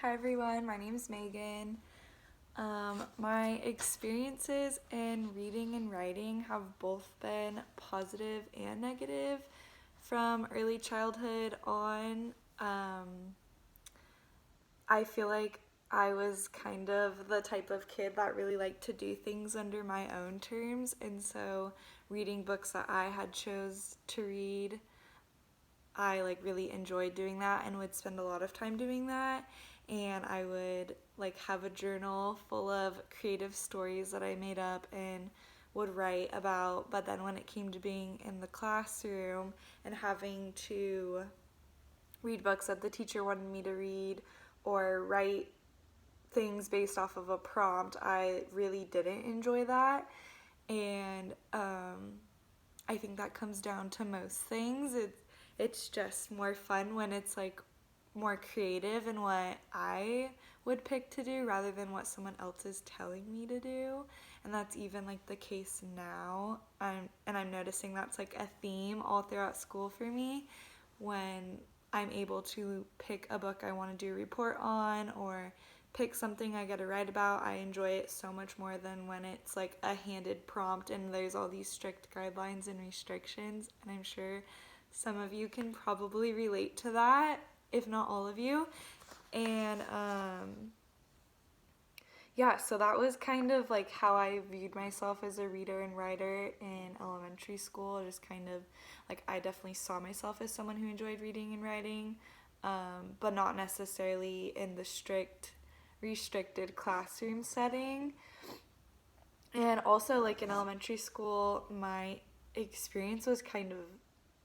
Hi everyone, my name is Megan. My experiences in reading and writing have both been positive and negative from early childhood on. I feel like I was kind of the type of kid that really liked to do things under my own terms, and so reading books that I had chose to read, I really enjoyed doing that and would spend a lot of time doing that. And I would have a journal full of creative stories that I made up and would write about. But then when it came to being in the classroom and having to read books that the teacher wanted me to read or write things based off of a prompt, I really didn't enjoy that. And I think that comes down to most things. It's just more fun when it's more creative in what I would pick to do rather than what someone else is telling me to do. And that's even the case now. I'm noticing that's a theme all throughout school for me when I'm able to pick a book I want to do a report on or pick something I get to write about. I enjoy it so much more than when it's a handed prompt and there's all these strict guidelines and restrictions. And I'm sure some of you can probably relate to that, if not all of you. And yeah, so that was kind of how I viewed myself as a reader and writer in elementary school. Just kind of I definitely saw myself as someone who enjoyed reading and writing, but not necessarily in the strict, restricted classroom setting. And also, in elementary school, my experience was kind of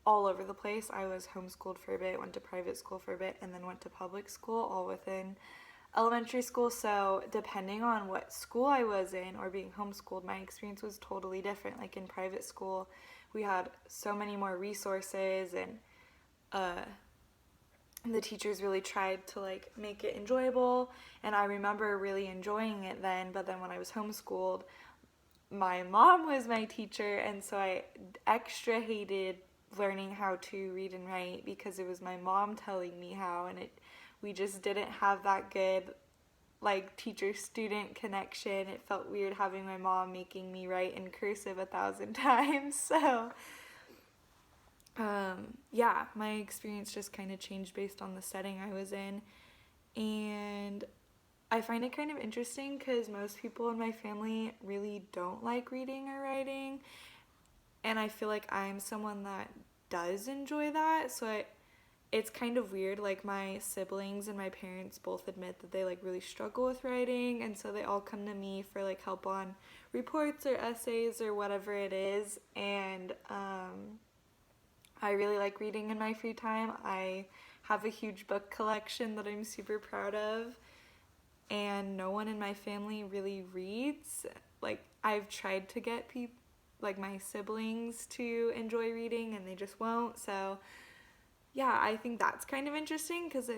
all over the place. I was homeschooled for a bit, went to private school for a bit, and then went to public school all within elementary school. So, depending on what school I was in or being homeschooled, my experience was totally different. In private school, we had so many more resources, and the teachers really tried to make it enjoyable. And I remember really enjoying it then, but then when I was homeschooled, my mom was my teacher, and so I extra hated learning how to read and write because it was my mom telling me how, and we just didn't have that good teacher student connection. It felt weird having my mom making me write in cursive 1,000 times. So yeah, my experience just kind of changed based on the setting I was in. And I find it kind of interesting because most people in my family really don't like reading or writing. And I feel like I'm someone that does enjoy that. So it's kind of weird. My siblings and my parents both admit that they really struggle with writing. And so they all come to me for help on reports or essays or whatever it is. And I really like reading in my free time. I have a huge book collection that I'm super proud of, and no one in my family really reads. I've tried to get people my siblings to enjoy reading and they just won't. So yeah, I think that's kind of interesting because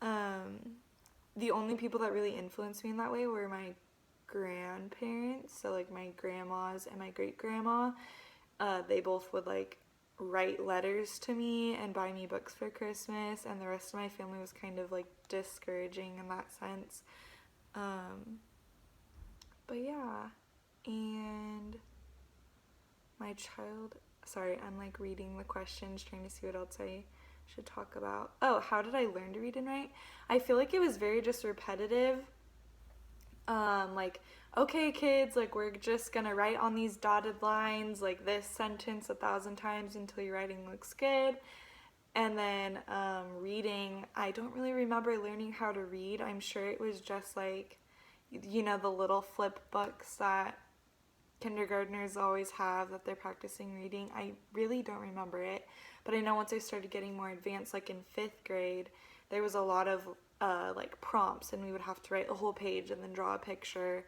the only people that really influenced me in that way were my grandparents, so my grandmas and my great grandma. They both would write letters to me and buy me books for Christmas, and the rest of my family was kind of discouraging in that sense. But yeah, and my child, sorry, I'm reading the questions, trying to see what else I should talk about. Oh, how did I learn to read and write? I feel like it was very just repetitive. Okay, kids, we're just gonna write on these dotted lines, this sentence 1,000 times until your writing looks good. And then reading, I don't really remember learning how to read. I'm sure it was just the little flip books that kindergartners always have that they're practicing reading. I really don't remember it, but I know once I started getting more advanced, in 5th grade, there was a lot of prompts, and we would have to write a whole page and then draw a picture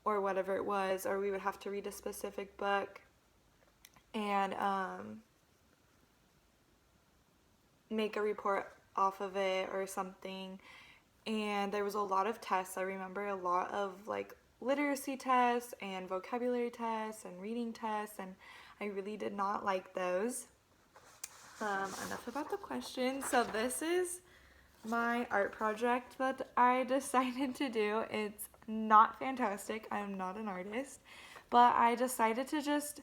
or whatever it was, or we would have to read a specific book and make a report off of it or something. And there was a lot of tests. I remember a lot of literacy tests and vocabulary tests and reading tests, and I really did not like those. Enough about the questions. So this is my art project that I decided to do. It's not fantastic. I'm not an artist, but I decided to just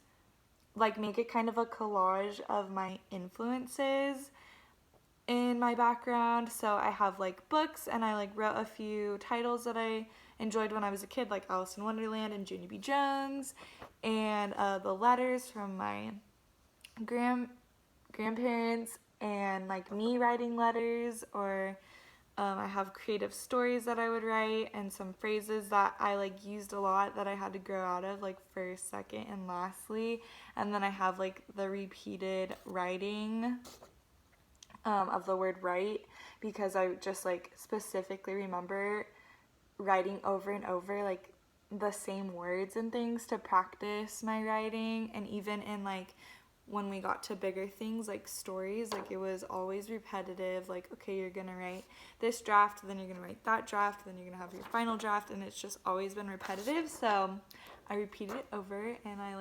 like make it kind of a collage of my influences in my background. So I have like books, and I like wrote a few titles that I enjoyed when I was a kid, like Alice in Wonderland and Junie B. Jones, and the letters from my grandparents, and like me writing letters, or I have creative stories that I would write, and some phrases that I like used a lot that I had to grow out of, like first, second, and lastly. And then I have like the repeated writing of the word right, because I just like specifically remember writing over and over like the same words and things to practice my writing. And even in like when we got to bigger things like stories, like it was always repetitive, like okay, you're gonna write this draft, then you're gonna write that draft, then you're gonna have your final draft, and it's just always been repetitive. So I repeated it over, and I